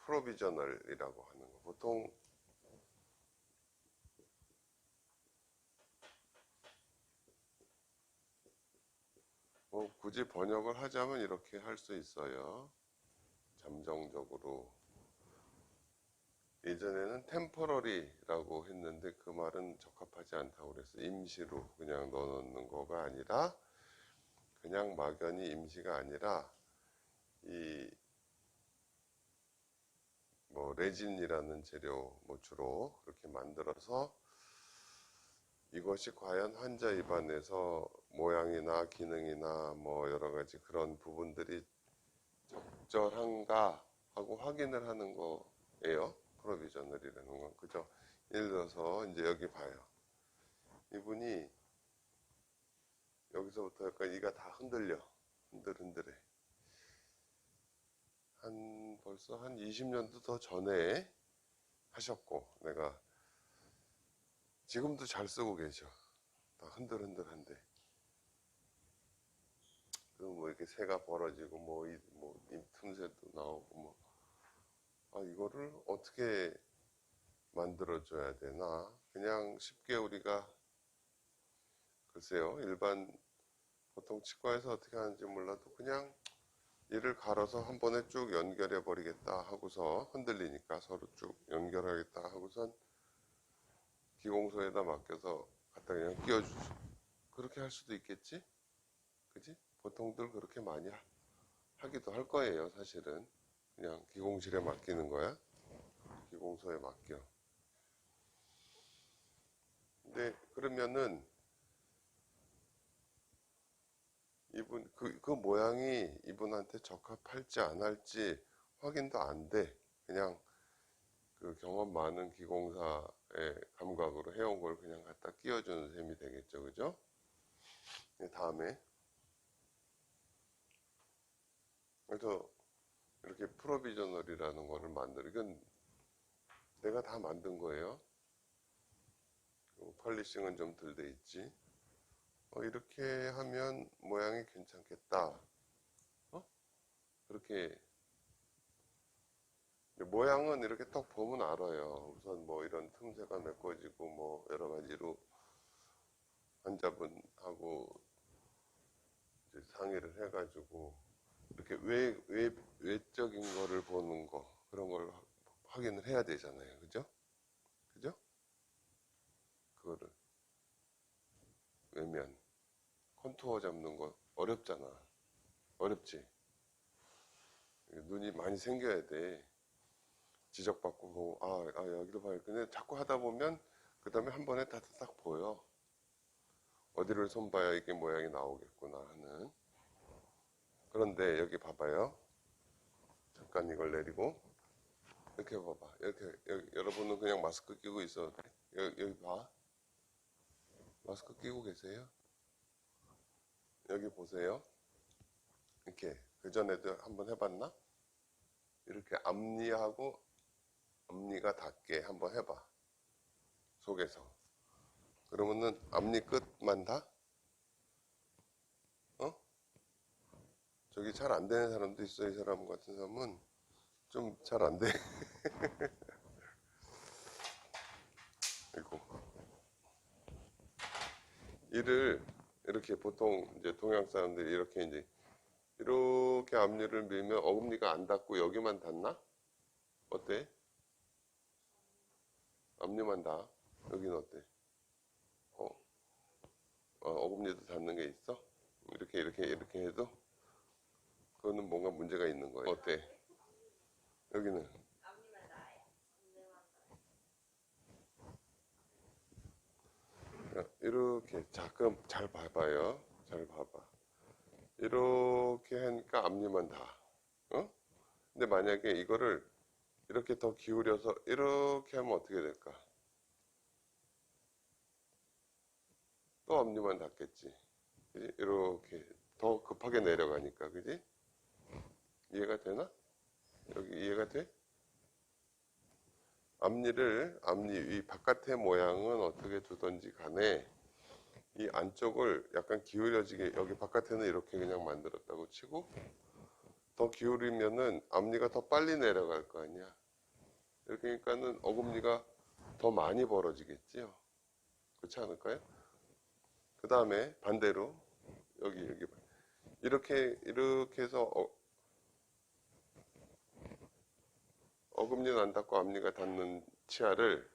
프로비저널이라고 하는 거. 보통 뭐 굳이 번역을 하자면 이렇게 할 수 있어요. 잠정적으로. 예전에는 템퍼러리라고 했는데 그 말은 적합하지 않다고 그랬어요. 임시로 그냥 넣어놓는 거가 아니라, 그냥 막연히 임시가 아니라 이 뭐 레진이라는 재료 뭐 주로 그렇게 만들어서 이것이 과연 환자 입안에서 모양이나 기능이나 뭐 여러 가지 그런 부분들이 적절한가 하고 확인을 하는 거예요. 프로비저널이라는 건. 그죠? 예를 들어서 이제 여기 봐요. 이분이 여기서부터 약간 이가 다 흔들려. 흔들흔들해. 벌써 한 20년도 더 전에 하셨고, 내가 지금도 잘 쓰고 계셔. 다 흔들흔들한데. 뭐 이렇게 새가 벌어지고, 이 틈새도 나오고, 이거를 어떻게 만들어줘야 되나. 그냥 쉽게 우리가, 글쎄요, 일반, 보통 치과에서 어떻게 하는지 몰라도 그냥 이를 갈아서 한 번에 쭉 연결해 버리겠다 하고서, 흔들리니까 서로 쭉 연결하겠다 하고선 기공소에다 맡겨서 갖다 그냥 끼워주죠. 그렇게 할 수도 있겠지? 그지? 보통들 그렇게 많이 하기도 할 거예요, 사실은. 그냥 기공실에 맡기는 거야. 기공소에 맡겨. 근데 그러면은 이분 그 모양이 이분한테 적합할지 안 할지 확인도 안 돼. 그냥 그 경험 많은 기공사의 감각으로 해온 걸 그냥 갖다 끼워주는 셈이 되겠죠, 그죠? 다음에 그래서 이렇게 프로비저널이라는 거를 이건 내가 다 만든 거예요. 펄리싱은 좀 덜 돼 있지. 이렇게 하면 모양이 괜찮겠다. 그렇게 모양은 이렇게 딱 보면 알아요. 우선 뭐 이런 틈새가 메꿔지고 뭐 여러 가지로 환자분하고 이제 상의를 해가지고 이렇게 외적인 거를 보는 거, 그런 걸 확인을 해야 되잖아요. 그죠? 그죠? 그거를 외면 컨투어 잡는 거 어렵잖아. 어렵지? 눈이 많이 생겨야 돼. 지적받고 여기로 봐요. 근데 자꾸 하다 보면 그 다음에 한 번에 다 딱 보여. 어디를 손봐야 이게 모양이 나오겠구나 하는. 그런데 여기 봐봐요. 잠깐 이걸 내리고 이렇게 봐봐. 여기, 여러분은 그냥 마스크 끼고 있어도 돼. 여기 봐. 마스크 끼고 계세요? 여기 보세요. 이렇게 그전에도 한번 해봤나? 이렇게 앞니하고 앞니가 닿게 한번 해봐. 속에서. 그러면은 앞니 끝만 다? 저기 잘 안 되는 사람도 있어. 이 사람 같은 사람은 좀 잘 안 돼. 그리고 이를 이렇게 보통 이제 동양 사람들이 이렇게 앞니를 밀면 어금니가 안 닿고 여기만 닿나? 어때? 앞니만 닿아? 여기는 어때? 어금니도 닿는 게 있어? 이렇게 해도 그거는 뭔가 문제가 있는 거예요. 어때? 여기는 이렇게. 자, 그럼 잘 봐봐요. 잘 봐봐. 이렇게 하니까 앞니만 닿아. 근데 만약에 이거를 이렇게 더 기울여서 이렇게 하면 어떻게 될까? 또 앞니만 닿겠지. 그지? 이렇게 더 급하게 내려가니까, 그지? 이해가 되나? 여기 이해가 돼? 앞니 이 바깥의 모양은 어떻게 두던지 간에 이 안쪽을 약간 기울여지게, 여기 바깥에는 이렇게 그냥 만들었다고 치고 더 기울이면은 앞니가 더 빨리 내려갈 거 아니야. 이렇게 하니까는 어금니가 더 많이 벌어지겠지요. 그렇지 않을까요? 그 다음에 반대로 여기 이렇게 해서 어금니는 안 닿고 앞니가 닿는 치아를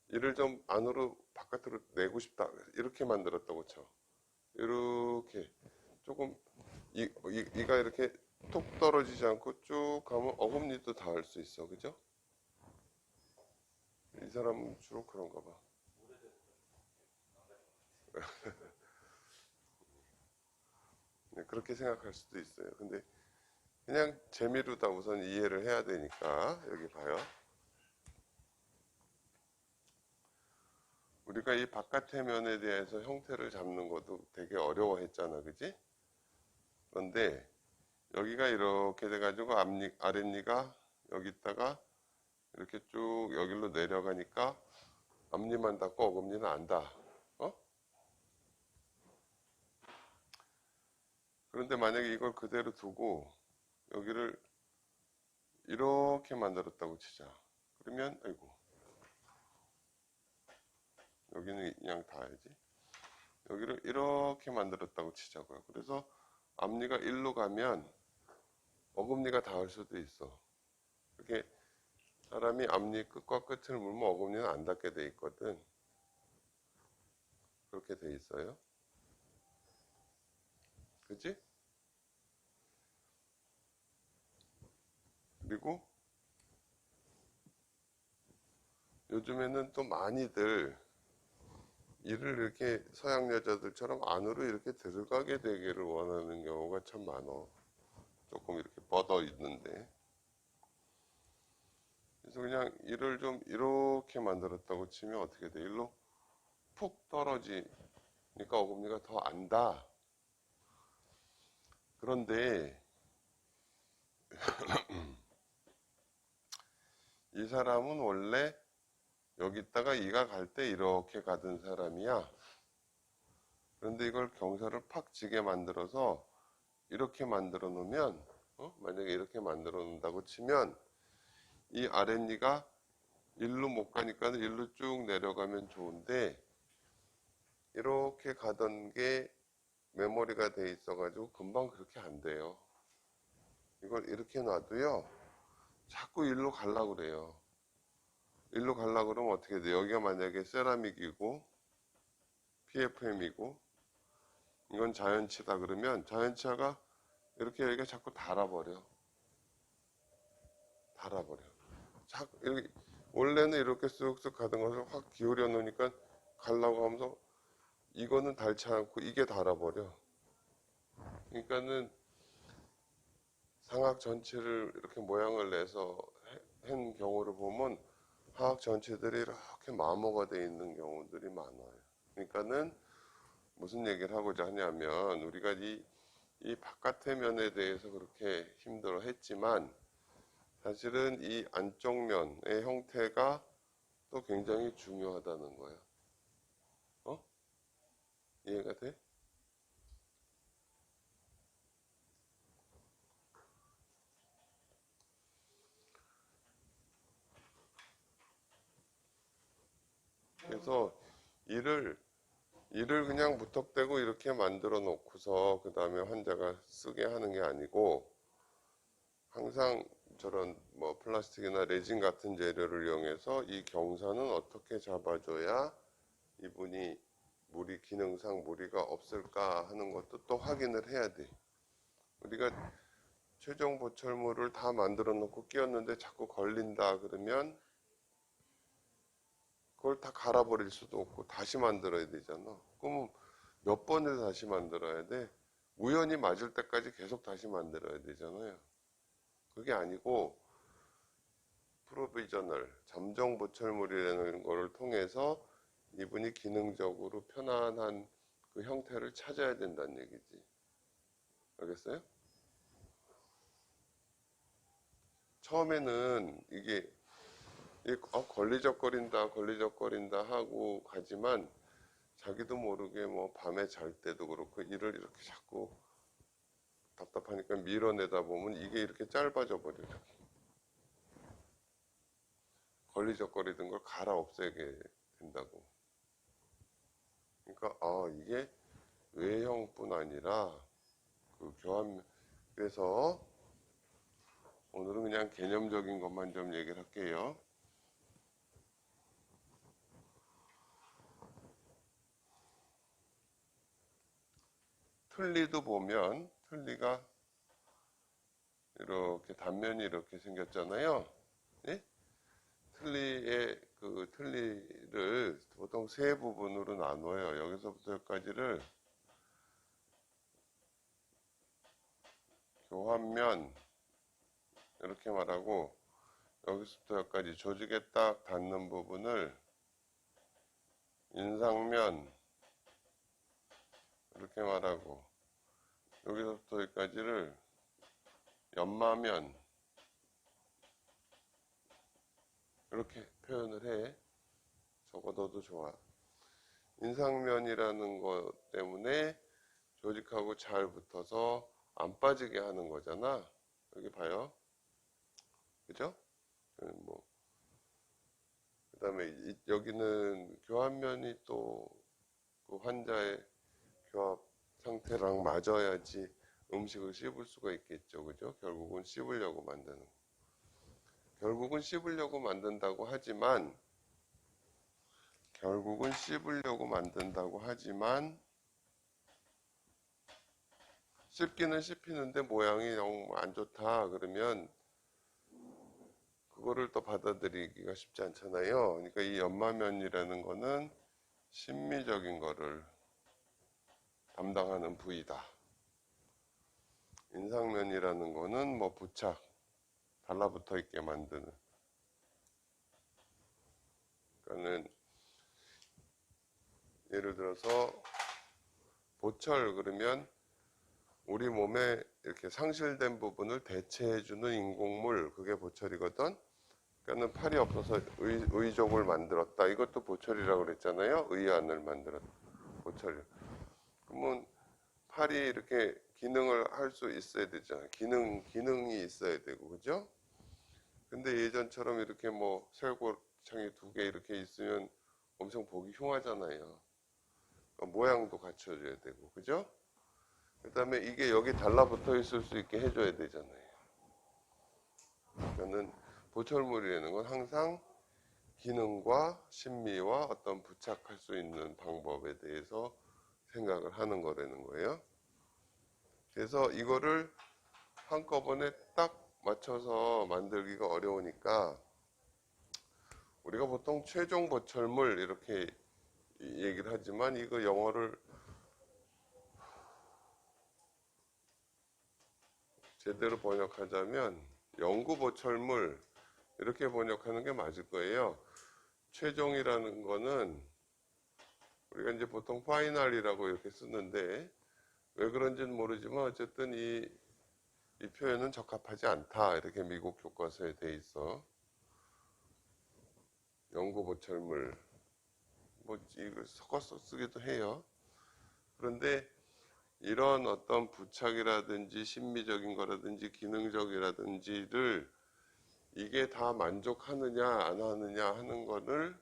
이를 좀 안으로 바깥으로 내고 싶다 이렇게 만들었다고 쳐. 이렇게 조금 이가 이렇게 톡 떨어지지 않고 쭉 가면 어금니도 닿을 수 있어. 그죠? 이 사람은 주로 그런가 봐. 네, 그렇게 생각할 수도 있어요. 근데 그냥 재미로 다 우선 이해를 해야 되니까 여기 봐요. 우리가 이 바깥의 면에 대해서 형태를 잡는 것도 되게 어려워했잖아, 그지? 그런데 여기가 이렇게 돼가지고 아랫니가 여기 있다가 이렇게 쭉 여기로 내려가니까 앞니만 닿고 어금니는 안 닿아. 어? 그런데 만약에 이걸 그대로 두고 여기를 이렇게 만들었다고 치자. 그러면 아이고 여기는 그냥 닿아야지. 여기를 이렇게 만들었다고 치자고요. 그래서 앞니가 일로 가면 어금니가 닿을 수도 있어. 이렇게 사람이 앞니 끝과 끝을 물면 어금니는 안 닿게 돼 있거든. 그렇게 돼 있어요. 그치? 그리고 요즘에는 또 많이들 이를 이렇게 서양 여자들처럼 안으로 이렇게 들어가게 되기를 원하는 경우가 참 많어. 조금 이렇게 뻗어 있는데. 그래서 그냥 이를 좀 이렇게 만들었다고 치면 어떻게 돼? 일로 푹 떨어지니까 어금니가 더 안다. 그런데 이 사람은 원래 여기다가 이가 갈 때 이렇게 가던 사람이야. 그런데 이걸 경사를 팍 지게 만들어서 이렇게 만들어 놓으면 만약에 이렇게 만들어 놓는다고 치면 이 아랫니가 일로 못 가니까 일로 쭉 내려가면 좋은데 이렇게 가던 게 메모리가 돼 있어 가지고 금방 그렇게 안 돼요. 이걸 이렇게 놔도요 자꾸 일로 가려고 그래요. 일로 가려고 그러면 어떻게 돼? 여기가 만약에 세라믹이고 PFM이고 이건 자연치다 그러면 자연치아가 이렇게 여기가 자꾸 달아버려. 자꾸 이렇게 원래는 이렇게 쓱쓱 가던 것을 확 기울여 놓으니까 가려고 하면서 이거는 닳지 않고 이게 달아버려. 그러니까는 상악 전체를 이렇게 모양을 내서 한 경우를 보면 하악 전체들이 이렇게 마모가 돼 있는 경우들이 많아요. 그러니까는 무슨 얘기를 하고자 하냐면 우리가 이 바깥의 면에 대해서 그렇게 힘들어 했지만 사실은 이 안쪽 면의 형태가 또 굉장히 중요하다는 거예요. 어? 이해가 돼? 그래서 이를 그냥 무턱대고 이렇게 만들어 놓고서 그 다음에 환자가 쓰게 하는 게 아니고 항상 저런 뭐 플라스틱이나 레진 같은 재료를 이용해서 이 경사는 어떻게 잡아줘야 이분이 기능상 무리가 없을까 하는 것도 또 확인을 해야 돼. 우리가 최종 보철물을 다 만들어 놓고 끼웠는데 자꾸 걸린다 그러면 그걸 다 갈아버릴 수도 없고 다시 만들어야 되잖아. 그러면 몇 번을 다시 만들어야 돼? 우연히 맞을 때까지 계속 다시 만들어야 되잖아요. 그게 아니고 프로비저널, 잠정 보철물이라는 거를 통해서 이분이 기능적으로 편안한 그 형태를 찾아야 된다는 얘기지. 알겠어요? 처음에는 이게 걸리적거린다 하고 가지만 자기도 모르게 뭐 밤에 잘 때도 그렇고 이를 이렇게 자꾸 답답하니까 밀어내다 보면 이게 이렇게 짧아져 버려요. 걸리적거리던 걸 갈아 없애게 된다고. 그러니까 이게 외형뿐 아니라 그 교환. 그래서 오늘은 그냥 개념적인 것만 좀 얘기를 할게요. 틀니도 보면 틀니가 이렇게 단면이 이렇게 생겼잖아요. 예? 틀니를 보통 세 부분으로 나눠요. 여기서부터 여기까지를 교환면 이렇게 말하고, 여기서부터 여기까지 조직에 딱 닿는 부분을 인상면 이렇게 말하고, 여기서부터 여기까지를 연마면 이렇게 표현을 해. 적어둬도 좋아. 인상면이라는 것 때문에 조직하고 잘 붙어서 안 빠지게 하는 거잖아. 여기 봐요. 그죠? 그 다음에 여기는 교환면이 또 그 환자의 교합 상태랑 맞아야지 음식을 씹을 수가 있겠죠. 그죠? 결국은 씹으려고 만든다고 하지만 씹기는 씹히는데 모양이 너무 안 좋다 그러면 그거를 또 받아들이기가 쉽지 않잖아요. 그러니까 이 연마면이라는 거는 심미적인 거를 담당하는 부위다. 인상면이라는 거는 뭐 부착, 달라붙어 있게 만드는. 그러니까는 예를 들어서 보철 그러면 우리 몸에 이렇게 상실된 부분을 대체해주는 인공물, 그게 보철이거든. 그러니까는 팔이 없어서 의족을 만들었다. 이것도 보철이라고 그랬잖아요. 의안을 만들었다. 보철이. 그러면 팔이 이렇게 기능을 할 수 있어야 되잖아요. 기능이 있어야 되고, 그죠? 근데 예전처럼 이렇게 뭐 쇄골창이 2개 이렇게 있으면 엄청 보기 흉하잖아요. 그러니까 모양도 갖춰줘야 되고, 그죠? 그 다음에 이게 여기 달라붙어 있을 수 있게 해줘야 되잖아요. 그러니까는 보철물이라는 건 항상 기능과 심미와 어떤 부착할 수 있는 방법에 대해서 생각을 하는 거라는 거예요. 그래서 이거를 한꺼번에 딱 맞춰서 만들기가 어려우니까 우리가 보통 최종 보철물 이렇게 얘기를 하지만 이거 영어를 제대로 번역하자면 영구 보철물 이렇게 번역하는 게 맞을 거예요. 최종이라는 거는 우리가 이제 보통 파이널이라고 이렇게 쓰는데 왜 그런지는 모르지만 어쨌든 이 표현은 적합하지 않다. 이렇게 미국 교과서에 돼 있어. 영구 보철물 뭐 이걸 섞어서 쓰기도 해요. 그런데 이런 어떤 부착이라든지 심미적인 거라든지 기능적이라든지를 이게 다 만족하느냐 안 하느냐 하는 거를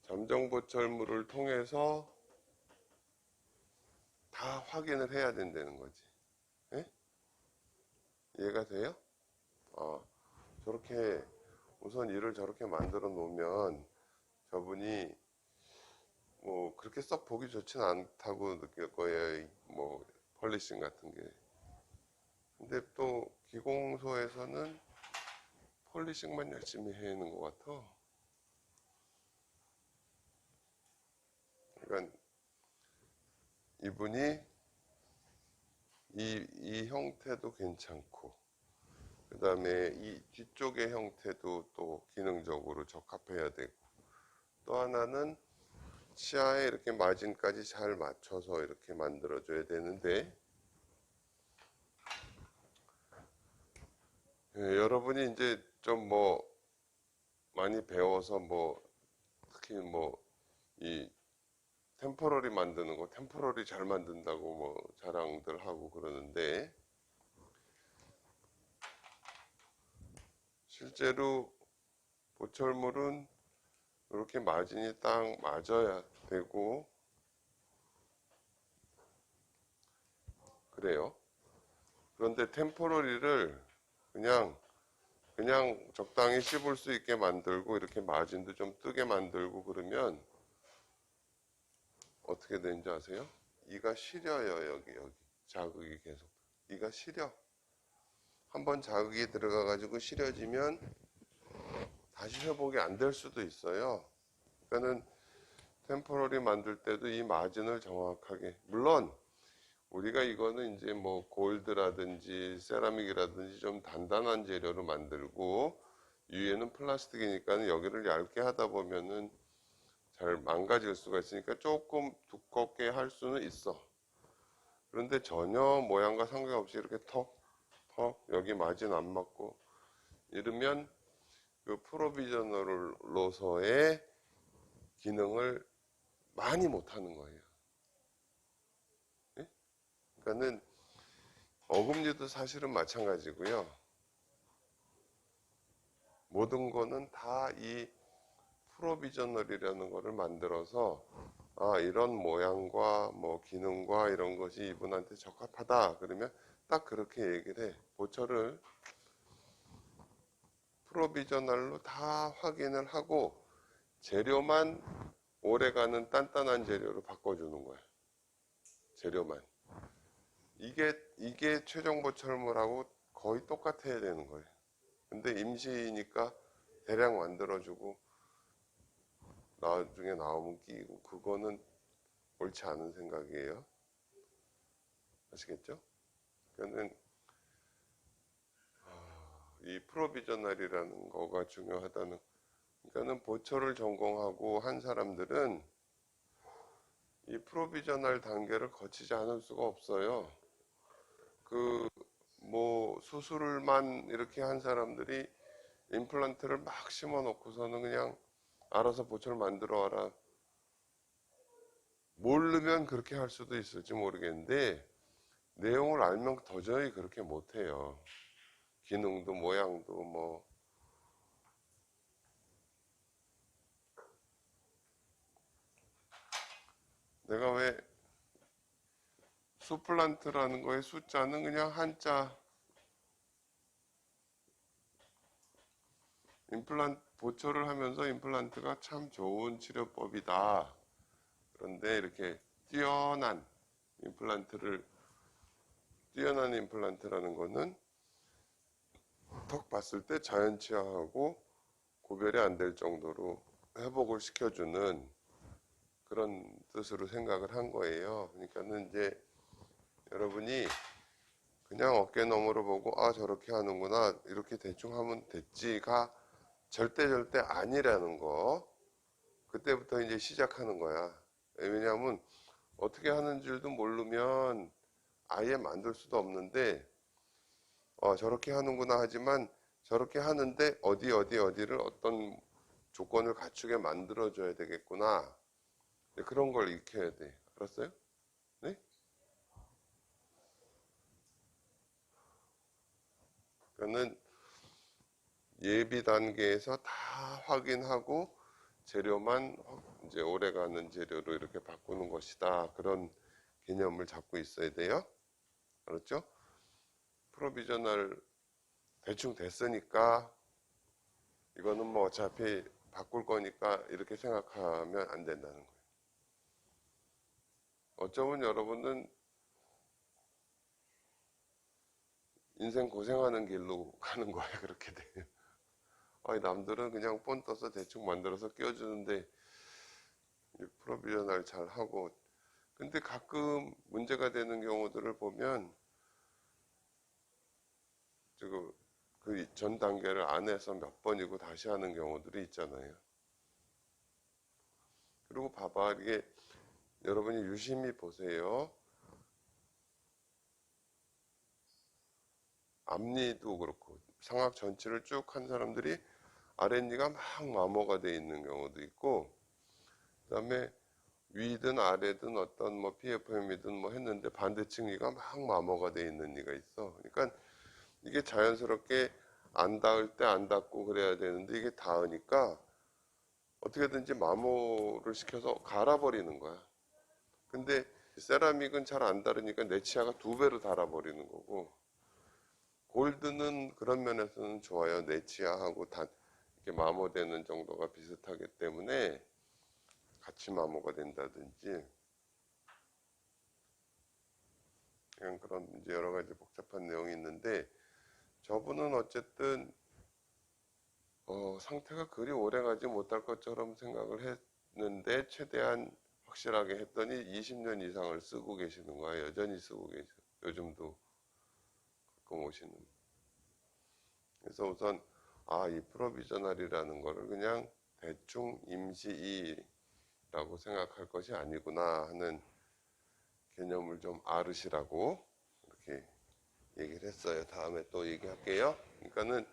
점정보철물을 통해서 다 확인을 해야 된다는 거지. 예? 이해가 돼요? 저렇게 우선 일을 저렇게 만들어 놓으면 저분이 뭐 그렇게 썩 보기 좋진 않다고 느낄 거예요. 뭐 펄리싱 같은 게. 근데 또 기공소에서는 폴리싱만 열심히 해는 것 같아. 그러니까 이분이 이 형태도 괜찮고 그 다음에 이 뒤쪽의 형태도 또 기능적으로 적합해야 되고 또 하나는 치아에 이렇게 마진까지 잘 맞춰서 이렇게 만들어줘야 되는데 여러분이 이제 좀 뭐 많이 배워서 뭐 특히 뭐 이 템포러리 만드는 거, 템포러리 잘 만든다고 뭐 자랑들 하고 그러는데, 실제로 보철물은 이렇게 마진이 딱 맞아야 되고 그래요. 그런데 템포러리를 그냥 적당히 씹을 수 있게 만들고 이렇게 마진도 좀 뜨게 만들고 그러면 어떻게 되는지 아세요? 이가 시려요. 여기 자극이 계속 이가 시려. 한번 자극이 들어가 가지고 시려지면 다시 회복이 안 될 수도 있어요. 그러니까는 템포러리 만들 때도 이 마진을 정확하게, 물론 우리가 이거는 이제 뭐 골드라든지 세라믹이라든지 좀 단단한 재료로 만들고 위에는 플라스틱이니까 여기를 얇게 하다 보면은 잘 망가질 수가 있으니까 조금 두껍게 할 수는 있어. 그런데 전혀 모양과 상관없이 이렇게 턱 여기 마진 안 맞고 이러면 그 프로비저널로서의 기능을 많이 못하는 거예요. 예? 그러니까는 어금니도 사실은 마찬가지고요. 모든 거는 다 이 프로비저널이라는 거를 만들어서 이런 모양과 뭐 기능과 이런 것이 이분한테 적합하다 그러면 딱 그렇게 얘기를 해. 보철을 프로비저널로 다 확인을 하고 재료만 오래가는 단단한 재료로 바꿔주는 거야. 재료만. 이게 최종 보철물하고 거의 똑같아야 되는 거예요. 근데 임시니까 대량 만들어주고 나중에 나오면 끼고 그거는 옳지 않은 생각이에요. 아시겠죠? 그러니까는 이 프로비저널이라는 거가 중요하다는. 그러니까는 보철을 전공하고 한 사람들은 이 프로비저널 단계를 거치지 않을 수가 없어요. 그 뭐 수술만 이렇게 한 사람들이 임플란트를 막 심어 놓고서는 그냥 알아서 보철 만들어 와라. 모르면 그렇게 할 수도 있을지 모르겠는데 내용을 알면 도저히 그렇게 못해요. 기능도 모양도 뭐. 내가 왜 수플란트라는 거의 숫자는 그냥 한자. 임플란트 보철을 하면서 임플란트가 참 좋은 치료법이다. 그런데 이렇게 뛰어난 임플란트라는 거는 턱 봤을 때 자연치아하고 구별이 안 될 정도로 회복을 시켜주는 그런 뜻으로 생각을 한 거예요. 그러니까는 이제 여러분이 그냥 어깨 너머로 보고 저렇게 하는구나 이렇게 대충 하면 됐지가 절대 아니라는 거. 그때부터 이제 시작하는 거야. 왜냐하면 어떻게 하는 줄도 모르면 아예 만들 수도 없는데 저렇게 하는구나 하지만 저렇게 하는데 어디를 어떤 조건을 갖추게 만들어 줘야 되겠구나. 그런 걸 익혀야 돼. 알았어요? 네? 그러니까는 예비 단계에서 다 확인하고 재료만 이제 오래가는 재료로 이렇게 바꾸는 것이다. 그런 개념을 잡고 있어야 돼요. 알았죠? 프로비저널 대충 됐으니까 이거는 뭐 어차피 바꿀 거니까 이렇게 생각하면 안 된다는 거예요. 어쩌면 여러분은 인생 고생하는 길로 가는 거예요. 그렇게 돼요. 남들은 그냥 본 떠서 대충 만들어서 끼워주는데 프로비저널 잘 하고 근데 가끔 문제가 되는 경우들을 보면 그 전 단계를 안 해서 몇 번이고 다시 하는 경우들이 있잖아요. 그리고 봐봐 이게 여러분이 유심히 보세요. 앞니도 그렇고 상악 전체를 쭉 한 사람들이 아랫니가 막 마모가 돼 있는 경우도 있고 그다음에 위든 아래든 어떤 뭐 PFM이든 뭐 했는데 반대측 니가 막 마모가 돼 있는 니가 있어. 그러니까 이게 자연스럽게 안 닿을 때 안 닿고 그래야 되는데 이게 닿으니까 어떻게든지 마모를 시켜서 갈아버리는 거야. 근데 세라믹은 잘 안 닳으니까 내 치아가 두 배로 닳아버리는 거고, 골드는 그런 면에서는 좋아요. 내 치아하고 이렇게 마모되는 정도가 비슷하기 때문에 같이 마모가 된다든지, 그런 이제 여러 가지 복잡한 내용이 있는데, 저분은 어쨌든 상태가 그리 오래 가지 못할 것처럼 생각을 했는데 최대한 확실하게 했더니 20년 이상을 쓰고 계시는 거야. 여전히 쓰고 계셔. 요즘도 가끔 오시는. 그래서 우선 이 프로비저널이라는 거를 그냥 대충 임시이라고 생각할 것이 아니구나 하는 개념을 좀 알으시라고 이렇게 얘기를 했어요. 다음에 또 얘기할게요. 그러니까는